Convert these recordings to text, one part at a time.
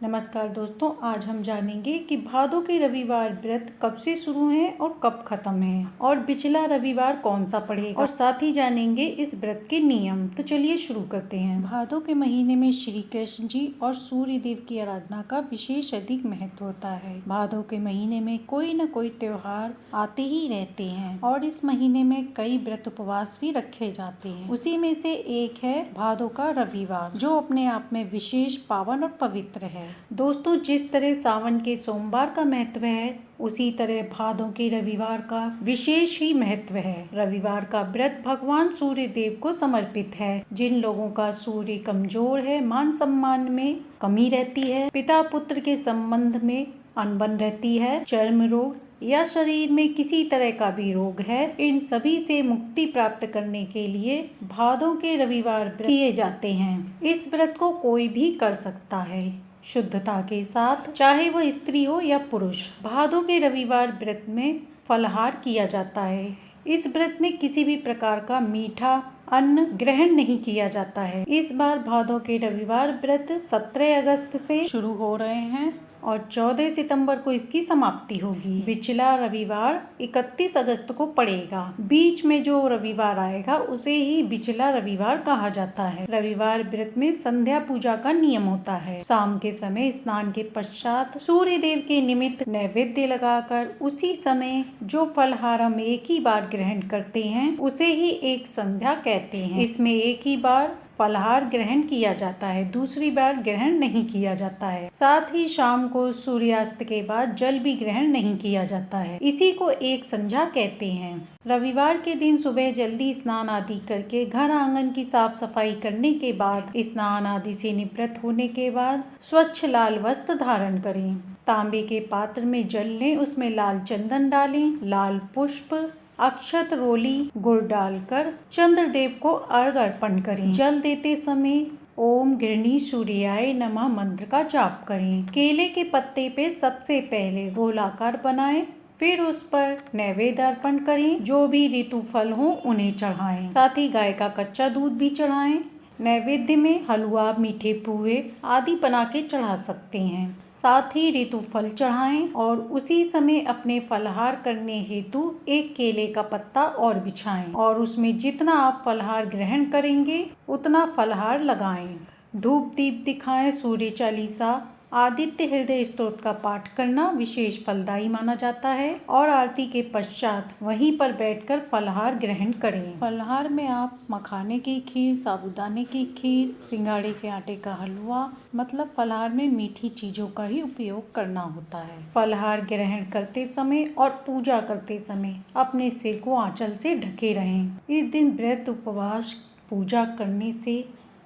नमस्कार दोस्तों, आज हम जानेंगे कि भादों के रविवार व्रत कब से शुरू है और कब खत्म है और पिछला रविवार कौन सा पड़ेगा और साथ ही जानेंगे इस व्रत के नियम। तो चलिए शुरू करते हैं। भादों के महीने में श्री कृष्ण जी और सूर्य देव की आराधना का विशेष अधिक महत्व होता है। भादों के महीने में कोई न कोई त्योहार आते ही रहते हैं और इस महीने में कई व्रत उपवास भी रखे जाते हैं। उसी में से एक है भादों का रविवार, जो अपने आप में विशेष पावन और पवित्र है। दोस्तों, जिस तरह सावन के सोमवार का महत्व है, उसी तरह भादों के रविवार का विशेष ही महत्व है। रविवार का व्रत भगवान सूर्य देव को समर्पित है। जिन लोगों का सूर्य कमजोर है, मान सम्मान में कमी रहती है, पिता पुत्र के संबंध में अनबन रहती है, चर्म रोग या शरीर में किसी तरह का भी रोग है, इन सभी से मुक्ति प्राप्त करने के लिए भादों के रविवार व्रत किए जाते हैं। इस व्रत को कोई भी कर सकता है, शुद्धता के साथ, चाहे वह स्त्री हो या पुरुष। भादों के रविवार व्रत में फलाहार किया जाता है। इस व्रत में किसी भी प्रकार का मीठा अन्न ग्रहण नहीं किया जाता है। इस बार भादों के रविवार व्रत 17 अगस्त से शुरू हो रहे हैं और 14 सितंबर को इसकी समाप्ति होगी। पिछला रविवार 31 अगस्त को पड़ेगा। बीच में जो रविवार आएगा उसे ही पिछला रविवार कहा जाता है। रविवार व्रत में संध्या पूजा का नियम होता है। शाम के समय स्नान के पश्चात सूर्य देव के निमित्त नैवेद्य लगाकर उसी समय जो फलहार हम एक ही बार ग्रहण करते हैं उसे ही एक संध्या कहते हैं। इसमें एक ही बार फलहार ग्रहण किया जाता है, दूसरी बार ग्रहण नहीं किया जाता है। साथ ही शाम को सूर्यास्त के बाद जल भी ग्रहण नहीं किया जाता है। इसी को एक संध्या कहते हैं। रविवार के दिन सुबह जल्दी स्नान आदि करके घर आंगन की साफ सफाई करने के बाद, स्नान आदि से निवृत्त होने के बाद स्वच्छ लाल वस्त्र धारण करें। तांबे के पात्र में जल लें, उसमें लाल चंदन डालें, लाल पुष्प, अक्षत, रोली, गुड़ डालकर चंद्रदेव को अर्घ अर्पण करें। जल देते समय ओम गृहिणी सूर्याय नमः मंत्र का जाप करें। केले के पत्ते पे सबसे पहले गोलाकार बनाएं, फिर उस पर नैवेद्य अर्पण करें। जो भी ऋतु फल हो उन्हें चढ़ाएं। साथ ही गाय का कच्चा दूध भी चढ़ाएं। नैवेद्य में हलवा, मीठे पुए आदि बना के चढ़ा सकते हैं। साथ ही ऋतु फल चढ़ाएं और उसी समय अपने फलहार करने हेतु एक केले का पत्ता और बिछाएं और उसमें जितना आप फलहार ग्रहण करेंगे उतना फलहार लगाएं। धूप दीप दिखाएं, सूर्य चालीसा, आदित्य हृदय स्तोत्र का पाठ करना विशेष फलदायी माना जाता है और आरती के पश्चात वहीं पर बैठकर फलहार ग्रहण करें। फलहार में आप मखाने की खीर, साबूदाने की खीर, सिंगाड़े के आटे का हलवा, मतलब फलहार में मीठी चीजों का ही उपयोग करना होता है। फलहार ग्रहण करते समय और पूजा करते समय अपने सिर को आंचल से ढके रहें। इस दिन व्रत उपवास पूजा करने से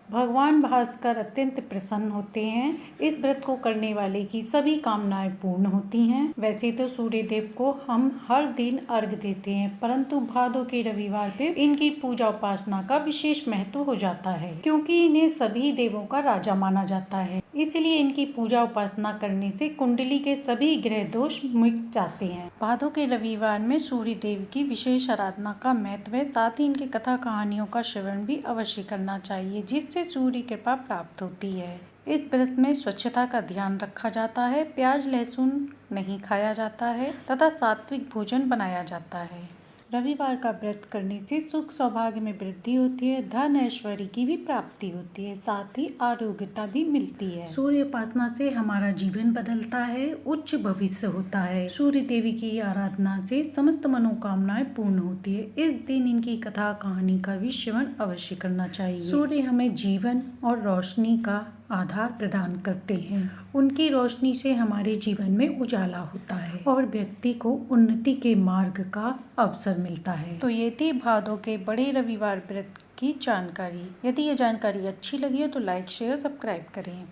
भगवान भास्कर अत्यंत प्रसन्न होते हैं। इस व्रत को करने वाले की सभी कामनाएं पूर्ण होती हैं। वैसे तो सूर्य देव को हम हर दिन अर्घ देते हैं, परंतु भादों के रविवार पे इनकी पूजा उपासना का विशेष महत्व हो जाता है, क्योंकि इन्हें सभी देवों का राजा माना जाता है। इसलिए इनकी पूजा उपासना करने से कुंडली के सभी ग्रह दोष मिट जाते हैं। भादों के रविवार में सूर्य देव की विशेष आराधना का महत्व है। साथ ही इनकी कथा कहानियों का श्रवण भी अवश्य करना चाहिए, जिससे सूर्य कृपा प्राप्त होती है। इस व्रत में स्वच्छता का ध्यान रखा जाता है, प्याज लहसुन नहीं खाया जाता है तथा सात्विक भोजन बनाया जाता है। रविवार का व्रत करने से सुख सौभाग्य में वृद्धि होती है, धन ऐश्वर्य की भी प्राप्ति होती है, साथ ही आरोग्यता भी मिलती है। सूर्य उपासना से हमारा जीवन बदलता है, उच्च भविष्य होता है। सूर्य देवी की आराधना से समस्त मनोकामनाएं पूर्ण होती है। इस दिन इनकी कथा कहानी का भी श्रवण अवश्य करना चाहिए। सूर्य हमें जीवन और रोशनी का आधार प्रदान करते हैं। उनकी रोशनी से हमारे जीवन में उजाला होता है और व्यक्ति को उन्नति के मार्ग का अवसर मिलता है। तो ये थी भादों के बड़े रविवार व्रत की जानकारी। यदि ये जानकारी अच्छी लगी हो तो लाइक, शेयर, सब्सक्राइब करें।